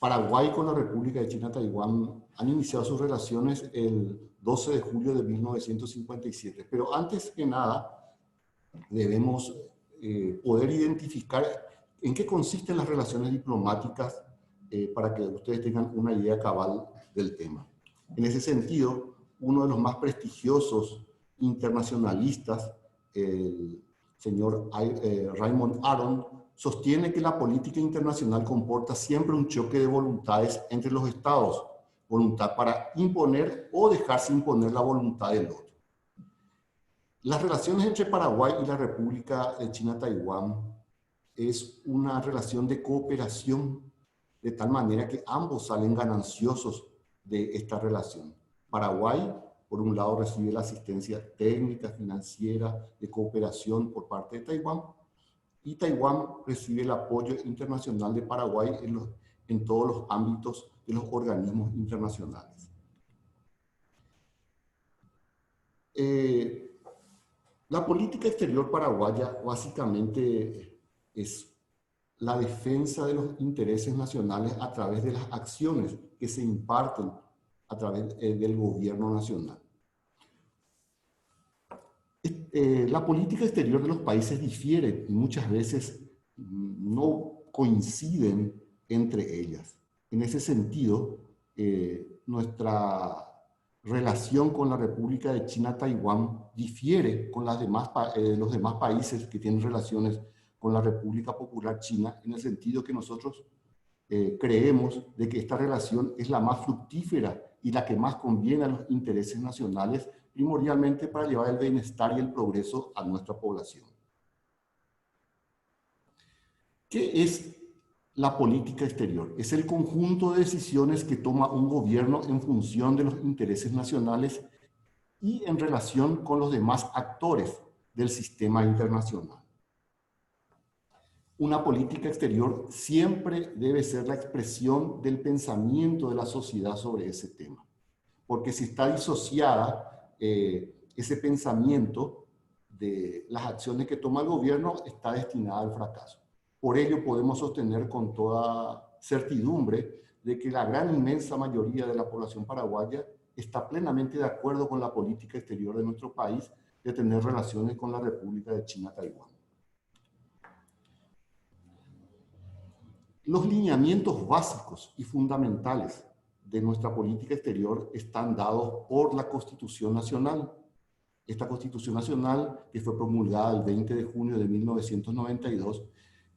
Paraguay con la República de China Taiwán han iniciado sus relaciones el 12 de julio de 1957. Pero antes que nada, debemos poder identificar en qué consisten las relaciones diplomáticas para que ustedes tengan una idea cabal del tema. En ese sentido, uno de los más prestigiosos internacionalistas, el señor Raymond Aron, sostiene que la política internacional comporta siempre un choque de voluntades entre los estados, voluntad para imponer o dejarse imponer la voluntad del otro. Las relaciones entre Paraguay y la República de China-Taiwán es una relación de cooperación, de tal manera que ambos salen gananciosos de esta relación. Paraguay, por un lado, recibe la asistencia técnica, financiera, de cooperación por parte de Taiwán, y Taiwán recibe el apoyo internacional de Paraguay en todos los ámbitos de los organismos internacionales. La política exterior paraguaya básicamente es la defensa de los intereses nacionales a través de las acciones que se imparten a través del gobierno nacional. La política exterior de los países difiere y muchas veces no coinciden entre ellas. En ese sentido, nuestra relación con la República de China-Taiwán difiere con los demás países que tienen relaciones con la República Popular China, en el sentido que nosotros creemos de que esta relación es la más fructífera y la que más conviene a los intereses nacionales, primordialmente para llevar el bienestar y el progreso a nuestra población. ¿Qué es la política exterior? Es el conjunto de decisiones que toma un gobierno en función de los intereses nacionales y en relación con los demás actores del sistema internacional. Una política exterior siempre debe ser la expresión del pensamiento de la sociedad sobre ese tema, porque si está disociada ese pensamiento de las acciones que toma el gobierno, está destinada al fracaso. Por ello podemos sostener con toda certidumbre de que la gran inmensa mayoría de la población paraguaya está plenamente de acuerdo con la política exterior de nuestro país de tener relaciones con la República de China-Taiwán. Los lineamientos básicos y fundamentales de nuestra política exterior están dados por la Constitución Nacional. Esta Constitución Nacional, que fue promulgada el 20 de junio de 1992,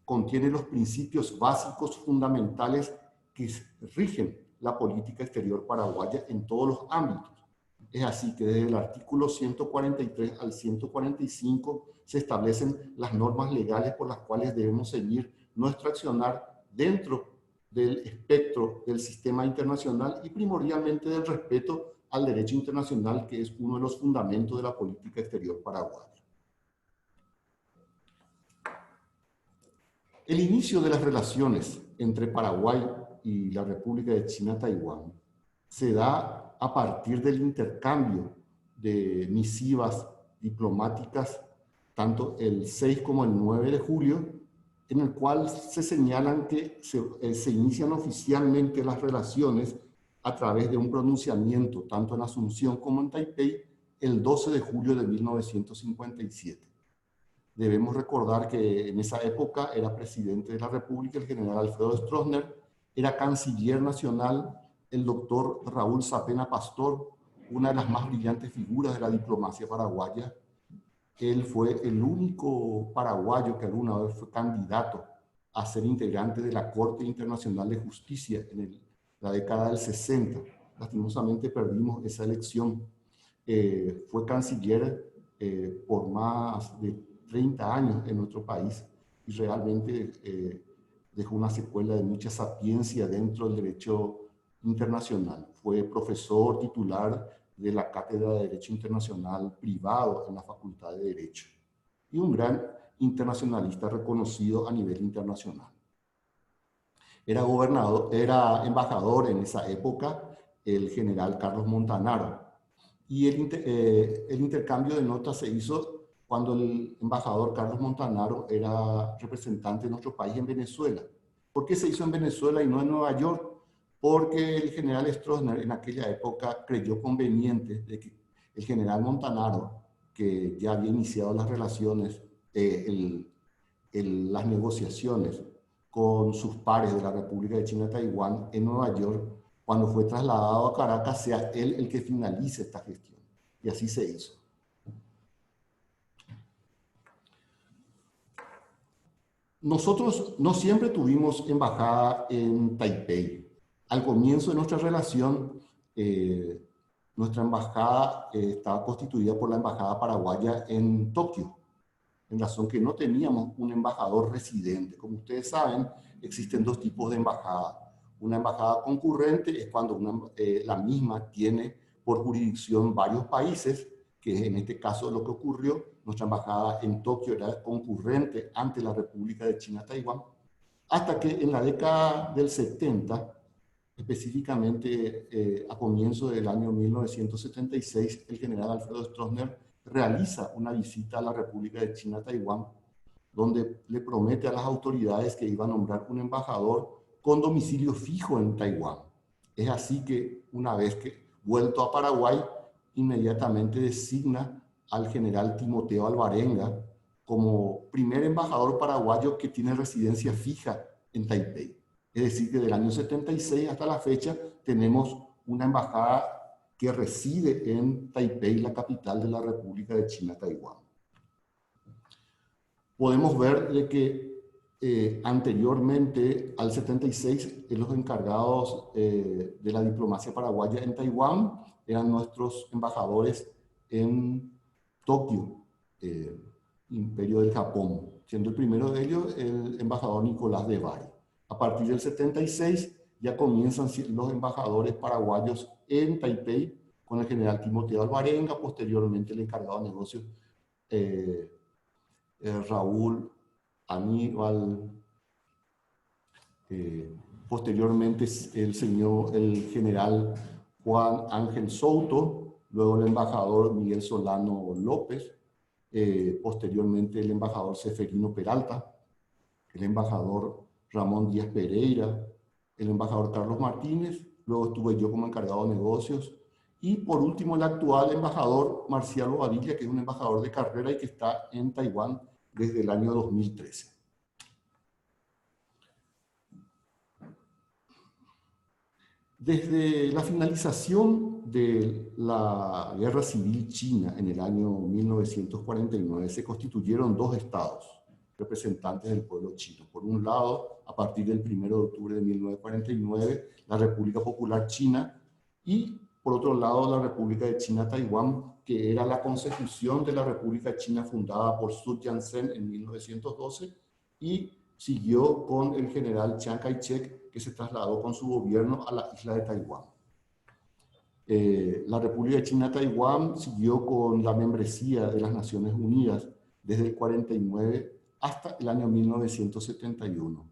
contiene los principios básicos fundamentales que rigen la política exterior paraguaya en todos los ámbitos. Es así que desde el artículo 143 al 145 se establecen las normas legales por las cuales debemos seguir nuestro accionar dentro del espectro del sistema internacional y primordialmente del respeto al derecho internacional, que es uno de los fundamentos de la política exterior paraguaya. El inicio de las relaciones entre Paraguay y la República de China-Taiwán se da a partir del intercambio de misivas diplomáticas, tanto el 6 como el 9 de julio, en el cual se señalan que se inician oficialmente las relaciones a través de un pronunciamiento, tanto en Asunción como en Taipei, el 12 de julio de 1957. Debemos recordar que en esa época era presidente de la República el general Alfredo Stroessner, era canciller nacional el doctor Raúl Sapena Pastor, una de las más brillantes figuras de la diplomacia paraguaya. Él fue el único paraguayo que alguna vez fue candidato a ser integrante de la Corte Internacional de Justicia en la década del 60. Lastimosamente perdimos esa elección. Fue canciller por más de 30 años en nuestro país y realmente dejó una secuela de mucha sapiencia dentro del derecho internacional. Fue profesor titular de la Cátedra de Derecho Internacional privado en la Facultad de Derecho y un gran internacionalista reconocido a nivel internacional. Era embajador en esa época el general Carlos Montanaro y el intercambio de notas se hizo cuando el embajador Carlos Montanaro era representante de nuestro país en Venezuela. ¿Por qué se hizo en Venezuela y no en Nueva York? porque el general Stroessner en aquella época creyó conveniente de que el general Montanaro, que ya había iniciado las relaciones, las negociaciones con sus pares de la República de China Taiwán en Nueva York, cuando fue trasladado a Caracas, sea él el que finalice esta gestión. Y así se hizo. Nosotros no siempre tuvimos embajada en Taipei. Al comienzo de nuestra relación, nuestra embajada estaba constituida por la embajada paraguaya en Tokio, en razón que no teníamos un embajador residente. Como ustedes saben, existen dos tipos de embajada. Una embajada concurrente es cuando la misma tiene por jurisdicción varios países, que en este caso lo que ocurrió. Nuestra embajada en Tokio era concurrente ante la República de China Taiwán, hasta que en la década del 70, específicamente a comienzo del año 1976, el general Alfredo Stroessner realiza una visita a la República de China Taiwán, donde le promete a las autoridades que iba a nombrar un embajador con domicilio fijo en Taiwán. Es así que una vez que vuelto a Paraguay, inmediatamente designa al general Timoteo Alvarenga como primer embajador paraguayo que tiene residencia fija en Taipei. Es decir, que del año 76 hasta la fecha tenemos una embajada que reside en Taipei, la capital de la República de China Taiwán. Podemos ver de que anteriormente al 76, los encargados de la diplomacia paraguaya en Taiwán eran nuestros embajadores en Tokio, Imperio del Japón, siendo el primero de ellos el embajador Nicolás de Bari. A partir del 76 ya comienzan los embajadores paraguayos en Taipei con el general Timoteo Alvarenga, posteriormente el encargado de negocios Raúl Aníbal, posteriormente el general Juan Ángel Souto, luego el embajador Miguel Solano López, posteriormente el embajador Seferino Peralta, el embajador Ramón Díaz Pereira, el embajador Carlos Martínez, luego estuve yo como encargado de negocios, y por último el actual embajador Marcial Bobadilla, que es un embajador de carrera y que está en Taiwán desde el año 2013. Desde la finalización de la Guerra Civil China en el año 1949 se constituyeron dos estados representantes del pueblo chino. Por un lado, a partir del 1 de octubre de 1949, la República Popular China, y por otro lado la República de China Taiwán, que era la consecución de la República China fundada por Sun Yat-sen en 1912 y siguió con el general Chiang Kai-shek, que se trasladó con su gobierno a la isla de Taiwán. La República de China Taiwán siguió con la membresía de las Naciones Unidas desde el 49 hasta el año 1971.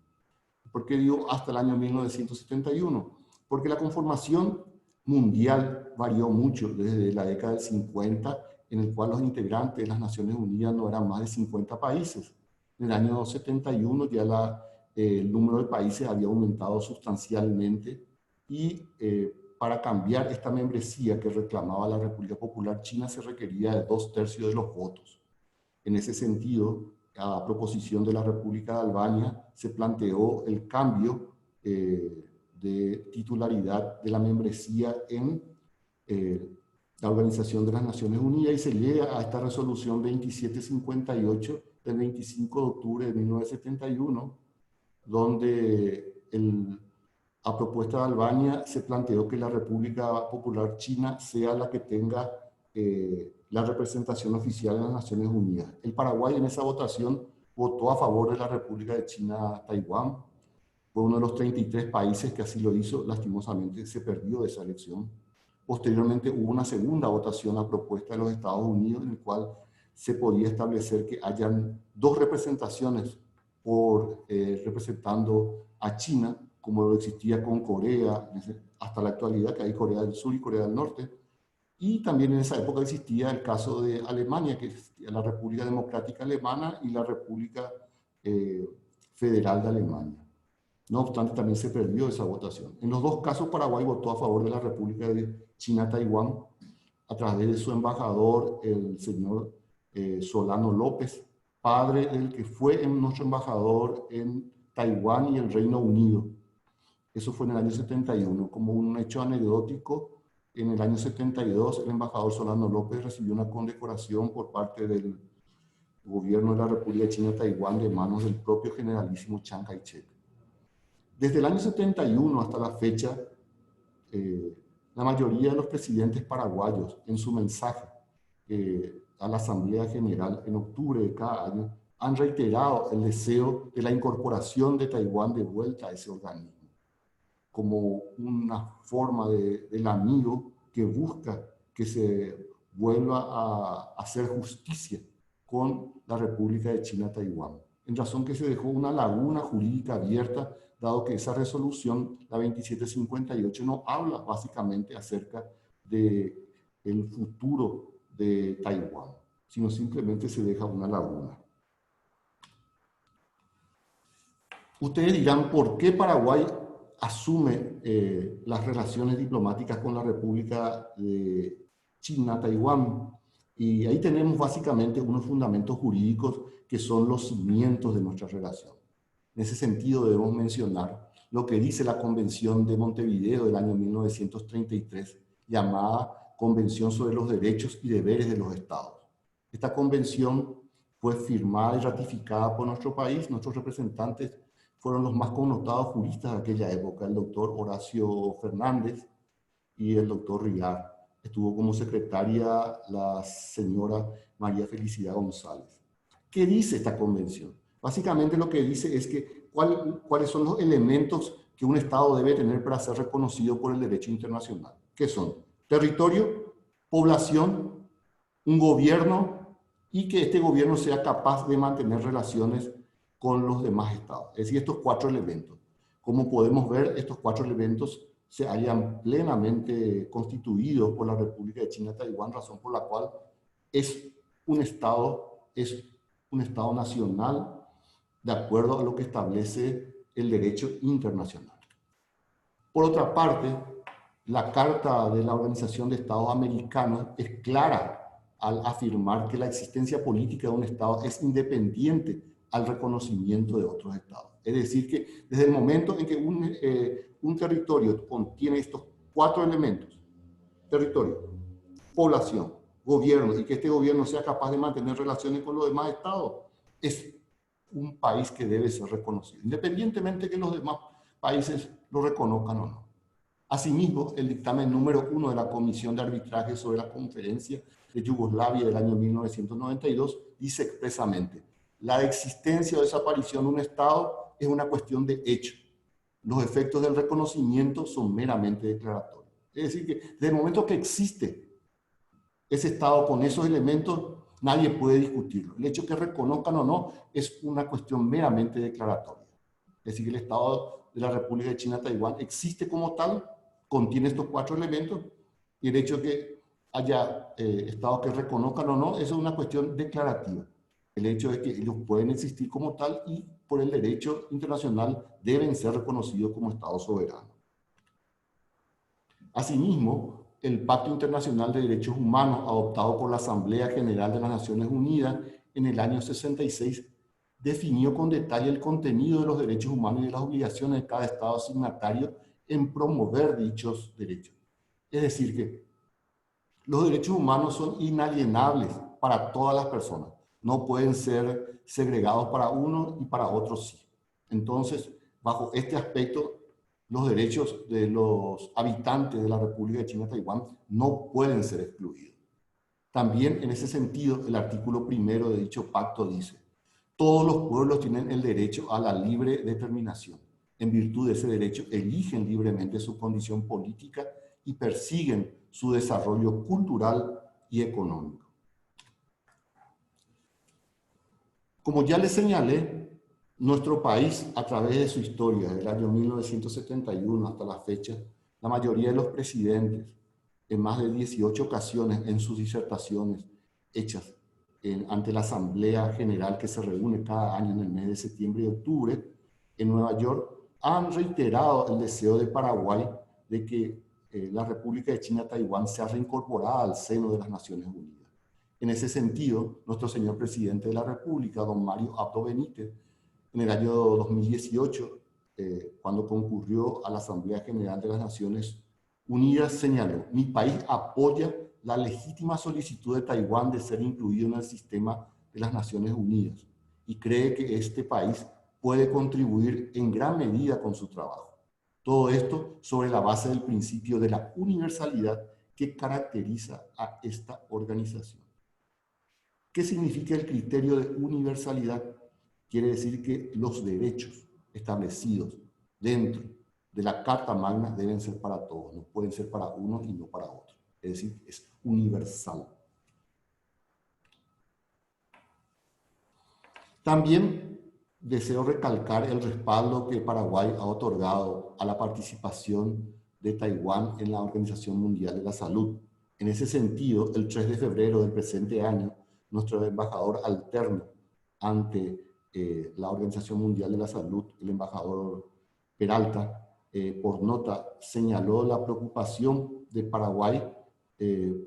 ¿Por qué digo hasta el año 1971? Porque la conformación mundial varió mucho desde la década del 50, en el cual los integrantes de las Naciones Unidas no eran más de 50 países. En el año 71 ya el número de países había aumentado sustancialmente y para cambiar esta membresía que reclamaba la República Popular China se requería de 2/3 de los votos. En ese sentido, a proposición de la República de Albania, se planteó el cambio de titularidad de la membresía en la Organización de las Naciones Unidas y se llega a esta resolución 2758 del 25 de octubre de 1971, donde a propuesta de Albania se planteó que la República Popular China sea la que tenga la representación oficial en las Naciones Unidas. El Paraguay en esa votación votó a favor de la República de China Taiwán. Fue uno de los 33 países que así lo hizo. Lastimosamente se perdió esa elección. Posteriormente hubo una segunda votación a propuesta de los Estados Unidos, en el cual se podía establecer que hayan dos representaciones representando a China, como lo existía con Corea hasta la actualidad, que hay Corea del Sur y Corea del Norte. Y también en esa época existía el caso de Alemania, que existía la República Democrática Alemana y la República Federal de Alemania. No obstante, también se perdió esa votación. En los dos casos, Paraguay votó a favor de la República de China-Taiwán a través de su embajador, el señor Solano López, padre del que fue nuestro embajador en Taiwán y el Reino Unido. Eso fue en el año 71. Como un hecho anecdótico, en el año 72 el embajador Solano López recibió una condecoración por parte del gobierno de la República de China-Taiwán de manos del propio generalísimo Chiang Kai-shek. Desde el año 71 hasta la fecha, la mayoría de los presidentes paraguayos, en su mensaje a la Asamblea General en octubre de cada año, han reiterado el deseo de la incorporación de Taiwán de vuelta a ese organismo, como una forma del amigo que busca que se vuelva a hacer justicia con la República de China-Taiwán, en razón que se dejó una laguna jurídica abierta, dado que esa resolución, la 2758, no habla básicamente acerca del futuro de Taiwán, sino simplemente se deja una laguna. Ustedes dirán, ¿por qué Paraguay asume las relaciones diplomáticas con la República de China-Taiwán? Y ahí tenemos básicamente unos fundamentos jurídicos que son los cimientos de nuestra relación. En ese sentido debemos mencionar lo que dice la Convención de Montevideo del año 1933, llamada Convención sobre los Derechos y Deberes de los Estados. Esta convención fue firmada y ratificada por nuestro país. Nuestros representantes fueron los más connotados juristas de aquella época, el doctor Horacio Fernández y el doctor Riar. Estuvo como secretaria la señora María Felicidad González. ¿Qué dice esta convención? Básicamente lo que dice es que cuáles son los elementos que un Estado debe tener para ser reconocido por el derecho internacional. ¿Qué son? Territorio, población, un gobierno y que este gobierno sea capaz de mantener relaciones con los demás estados. Es decir, estos cuatro elementos. Como podemos ver, estos cuatro elementos se hayan plenamente constituidos por la República de China-Taiwán, razón por la cual es un estado nacional de acuerdo a lo que establece el derecho internacional. Por otra parte, la Carta de la Organización de Estados Americanos es clara al afirmar que la existencia política de un Estado es independiente al reconocimiento de otros Estados. Es decir, que desde el momento en que un territorio contiene estos cuatro elementos, territorio, población, gobierno, y que este gobierno sea capaz de mantener relaciones con los demás Estados, es un país que debe ser reconocido, independientemente de que los demás países lo reconozcan o no. Asimismo, el dictamen número 1 de la Comisión de Arbitraje sobre la Conferencia de Yugoslavia del año 1992 dice expresamente: la existencia o desaparición de un Estado es una cuestión de hecho. Los efectos del reconocimiento son meramente declaratorios. Es decir, que desde el momento que existe ese Estado con esos elementos, nadie puede discutirlo. El hecho que reconozcan o no es una cuestión meramente declaratoria. Es decir, que el Estado de la República de China-Taiwán existe como tal, contiene estos cuatro elementos, y el hecho de que haya Estados que reconozcan o no, eso es una cuestión declarativa. El hecho de que ellos pueden existir como tal y por el derecho internacional deben ser reconocidos como Estados soberanos. Asimismo, el Pacto Internacional de Derechos Humanos, adoptado por la Asamblea General de las Naciones Unidas en el año 66, definió con detalle el contenido de los derechos humanos y de las obligaciones de cada Estado signatario en promover dichos derechos. Es decir, que los derechos humanos son inalienables para todas las personas. No pueden ser segregados para uno y para otros sí. Entonces, bajo este aspecto, los derechos de los habitantes de la República de China-Taiwán no pueden ser excluidos. También en ese sentido, el artículo 1 de dicho pacto dice: todos los pueblos tienen el derecho a la libre determinación. En virtud de ese derecho, eligen libremente su condición política y persiguen su desarrollo cultural y económico. Como ya les señalé, nuestro país, a través de su historia, desde el año 1971 hasta la fecha, la mayoría de los presidentes, en más de 18 ocasiones en sus disertaciones hechas ante la Asamblea General que se reúne cada año en el mes de septiembre y octubre en Nueva York, han reiterado el deseo de Paraguay de que la República de China-Taiwán sea reincorporada al seno de las Naciones Unidas. En ese sentido, nuestro señor presidente de la República, don Mario Abdo Benítez, en el año 2018, cuando concurrió a la Asamblea General de las Naciones Unidas, señaló: mi país apoya la legítima solicitud de Taiwán de ser incluido en el sistema de las Naciones Unidas y cree que este país puede contribuir en gran medida con su trabajo. Todo esto sobre la base del principio de la universalidad que caracteriza a esta organización. ¿Qué significa el criterio de universalidad? Quiere decir que los derechos establecidos dentro de la Carta Magna deben ser para todos, no pueden ser para uno y no para otro. Es decir, es universal. También deseo recalcar el respaldo que Paraguay ha otorgado a la participación de Taiwán en la Organización Mundial de la Salud. En ese sentido, el 3 de febrero del presente año, nuestro embajador alterno ante la Organización Mundial de la Salud, el embajador Peralta, por nota señaló la preocupación de Paraguay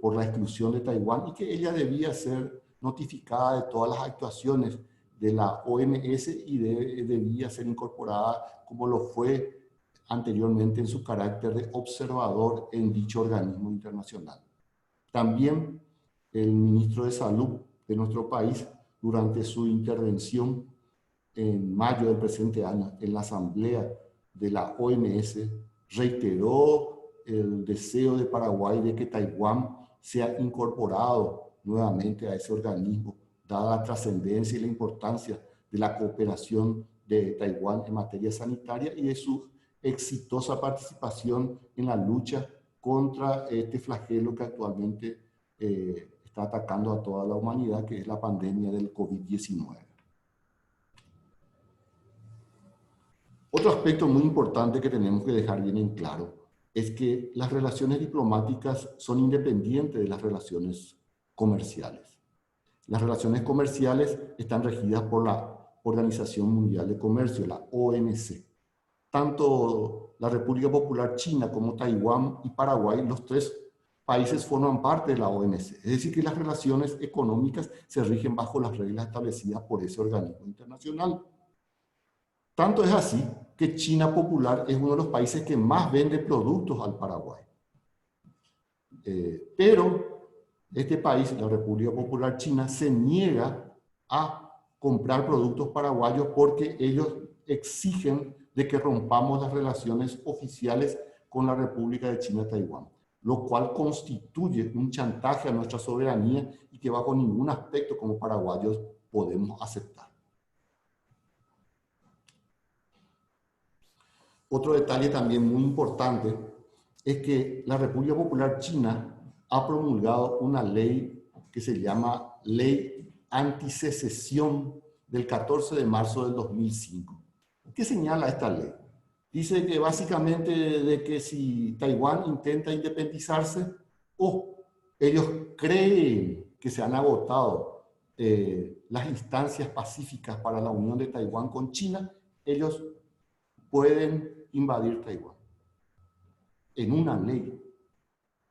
por la exclusión de Taiwán y que ella debía ser notificada de todas las actuaciones de la OMS y debía ser incorporada como lo fue anteriormente en su carácter de observador en dicho organismo internacional. También el ministro de Salud de nuestro país, durante su intervención en mayo del presente año en la asamblea de la OMS, reiteró el deseo de Paraguay de que Taiwán sea incorporado nuevamente a ese organismo, dada la trascendencia y la importancia de la cooperación de Taiwán en materia sanitaria y de su exitosa participación en la lucha contra este flagelo que actualmente está atacando a toda la humanidad, que es la pandemia del COVID-19. Otro aspecto muy importante que tenemos que dejar bien en claro es que las relaciones diplomáticas son independientes de las relaciones comerciales. Las relaciones comerciales están regidas por la Organización Mundial de Comercio, la OMC. Tanto la República Popular China como Taiwán y Paraguay, los tres países forman parte de la OMC. Es decir, que las relaciones económicas se rigen bajo las reglas establecidas por ese organismo internacional. Tanto es así que China Popular es uno de los países que más vende productos al Paraguay. Pero este país, la República Popular China, se niega a comprar productos paraguayos porque ellos exigen de que rompamos las relaciones oficiales con la República de China-Taiwán, lo cual constituye un chantaje a nuestra soberanía y que bajo ningún aspecto como paraguayos podemos aceptar. Otro detalle también muy importante es que la República Popular China ha promulgado una ley que se llama Ley Antisecesión del 14 de marzo del 2005. ¿Qué señala esta ley? Dice que básicamente de que si Taiwán intenta independizarse o ellos creen que se han agotado las instancias pacíficas para la unión de Taiwán con China, ellos pueden invadir Taiwán en una ley.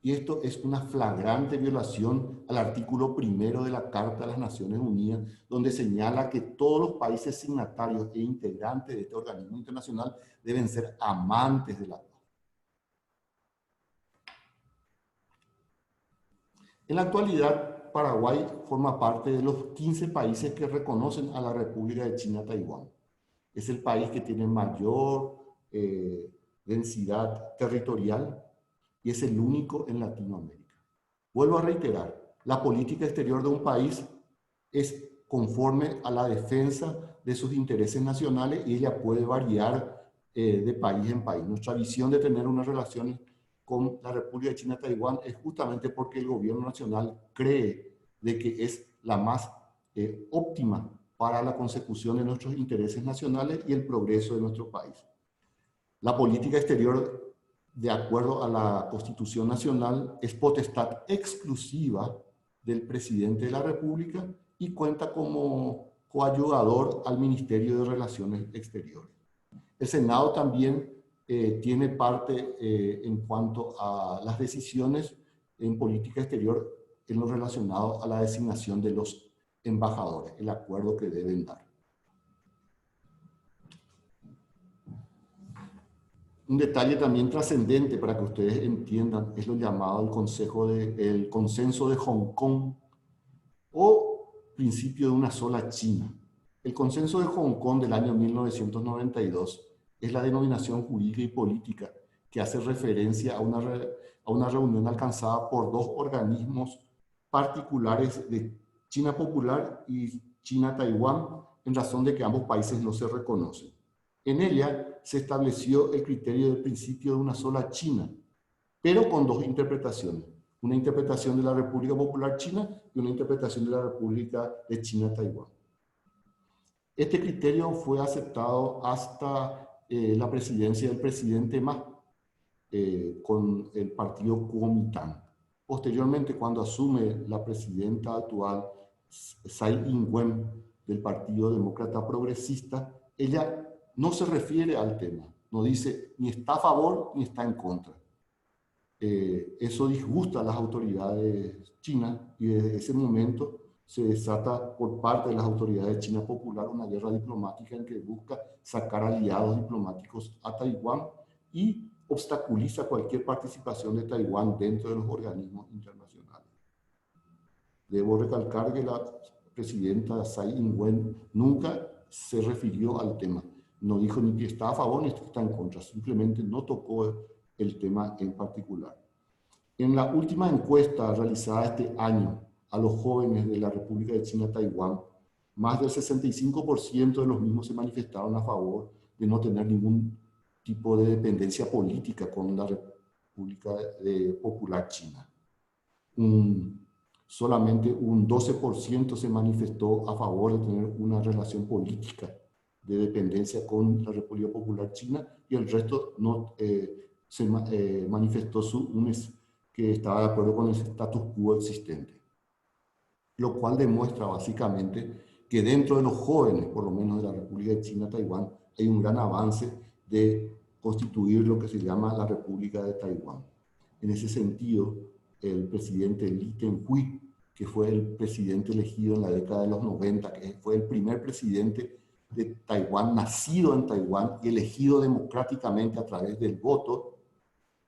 Y esto es una flagrante violación al artículo 1 de la Carta de las Naciones Unidas, donde señala que todos los países signatarios e integrantes de este organismo internacional deben ser amantes de la paz. En la actualidad, Paraguay forma parte de los 15 países que reconocen a la República de China-Taiwán. Es el país que tiene mayor densidad territorial y es el único en Latinoamérica. Vuelvo a reiterar, la política exterior de un país es conforme a la defensa de sus intereses nacionales y ella puede variar de país en país. Nuestra visión de tener unas relaciones con la República de China-Taiwán es justamente porque el gobierno nacional cree de que es la más óptima para la consecución de nuestros intereses nacionales y el progreso de nuestro país. La política exterior, de acuerdo a la Constitución Nacional, es potestad exclusiva del presidente de la República y cuenta como coayudador al Ministerio de Relaciones Exteriores. El Senado también tiene parte en cuanto a las decisiones en política exterior en lo relacionado a la designación de los embajadores, el acuerdo que deben dar. Un detalle también trascendente para que ustedes entiendan es lo llamado el consenso de Hong Kong o principio de una sola China. El consenso de Hong Kong del año 1992 es la denominación jurídica y política que hace referencia a una reunión alcanzada por dos organismos particulares de China Popular y China-Taiwán en razón de que ambos países no se reconocen. En ella se estableció el criterio del principio de una sola China, pero con dos interpretaciones. Una interpretación de la República Popular China y una interpretación de la República de China-Taiwán. Este criterio fue aceptado hasta la presidencia del presidente Ma con el partido Kuomintang. Posteriormente, cuando asume la presidenta actual, Tsai Ing-wen, del Partido Demócrata Progresista, ella no se refiere al tema, no dice ni está a favor ni está en contra. Eso disgusta a las autoridades chinas y desde ese momento se desata por parte de las autoridades de China Popular una guerra diplomática en que busca sacar aliados diplomáticos a Taiwán y obstaculiza cualquier participación de Taiwán dentro de los organismos internacionales. Debo recalcar que la presidenta Tsai Ing-wen nunca se refirió al tema. No dijo ni que está a favor ni que está en contra, simplemente no tocó el tema en particular. En la última encuesta realizada este año a los jóvenes de la República de China-Taiwán, más del 65% de los mismos se manifestaron a favor de no tener ningún tipo de dependencia política con la República Popular China. Solamente un 12% se manifestó a favor de tener una relación política de dependencia con la República Popular China y el resto no se manifestó que estaba de acuerdo con el status quo existente. Lo cual demuestra básicamente que dentro de los jóvenes, por lo menos de la República de China-Taiwán, hay un gran avance de constituir lo que se llama la República de Taiwán. En ese sentido, el presidente Lee Teng-hui, que fue el presidente elegido en la década de los 90, que fue el primer presidente de Taiwán, nacido en Taiwán y elegido democráticamente a través del voto,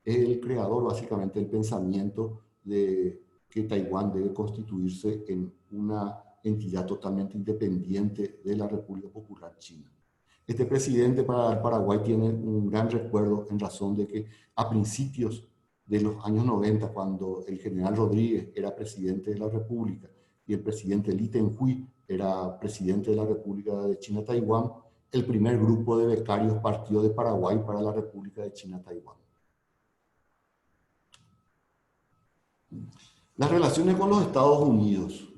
es el creador básicamente del pensamiento de que Taiwán debe constituirse en una entidad totalmente independiente de la República Popular China. Este presidente para el Paraguay tiene un gran recuerdo en razón de que a principios de los años 90, cuando el general Rodríguez era presidente de la República y el presidente Lee Teng-hui era presidente de la República de China-Taiwán, el primer grupo de becarios partió de Paraguay para la República de China-Taiwán. Las relaciones con los Estados Unidos.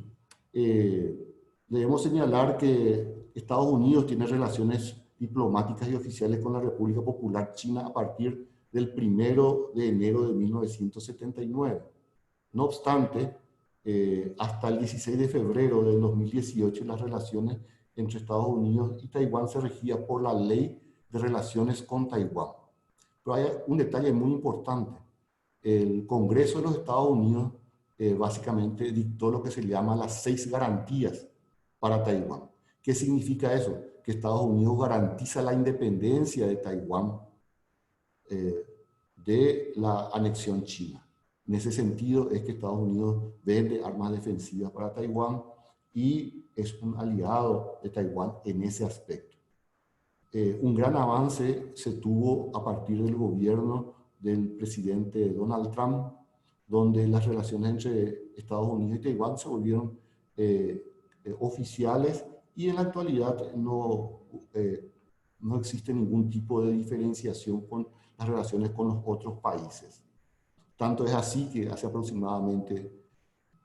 Debemos señalar que Estados Unidos tiene relaciones diplomáticas y oficiales con la República Popular China a partir del 1 de enero de 1979. No obstante, hasta el 16 de febrero del 2018 las relaciones entre Estados Unidos y Taiwán se regían por la Ley de Relaciones con Taiwán. Pero hay un detalle muy importante. El Congreso de los Estados Unidos básicamente dictó lo que se llama las 6 garantías para Taiwán. ¿Qué significa eso? Que Estados Unidos garantiza la independencia de Taiwán de la anexión china. En ese sentido es que Estados Unidos vende armas defensivas para Taiwán y es un aliado de Taiwán en ese aspecto. Un gran avance se tuvo a partir del gobierno del presidente Donald Trump, donde las relaciones entre Estados Unidos y Taiwán se volvieron oficiales y en la actualidad no existe ningún tipo de diferenciación con las relaciones con los otros países. Tanto es así que hace aproximadamente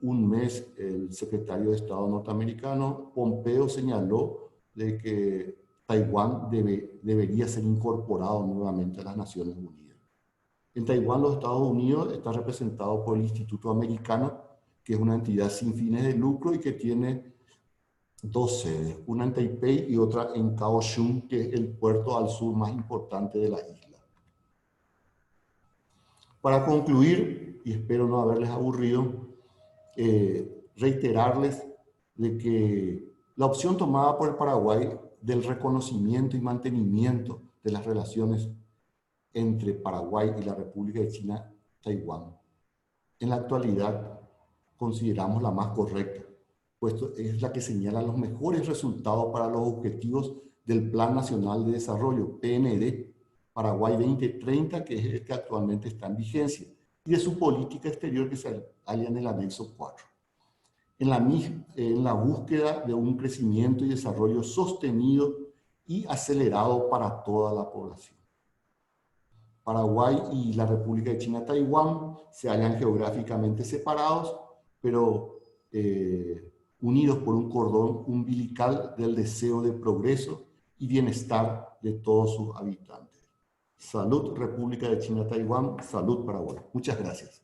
un mes el secretario de Estado norteamericano, Pompeo, señaló de que Taiwán debería ser incorporado nuevamente a las Naciones Unidas. En Taiwán, los Estados Unidos está representado por el Instituto Americano, que es una entidad sin fines de lucro y que tiene dos sedes, una en Taipei y otra en Kaohsiung, que es el puerto al sur más importante de la isla. Para concluir, y espero no haberles aburrido, reiterarles de que la opción tomada por el Paraguay del reconocimiento y mantenimiento de las relaciones entre Paraguay y la República de China, Taiwán, en la actualidad consideramos la más correcta, puesto es la que señala los mejores resultados para los objetivos del Plan Nacional de Desarrollo, PND, Paraguay 2030, que es el que actualmente está en vigencia, y de su política exterior que se halla en el anexo 4. En la búsqueda de un crecimiento y desarrollo sostenido y acelerado para toda la población. Paraguay y la República de China, Taiwán, se hallan geográficamente separados, pero unidos por un cordón umbilical del deseo de progreso y bienestar de todos sus habitantes. Salud, República de China, Taiwán. Salud, Paraguay. Muchas gracias.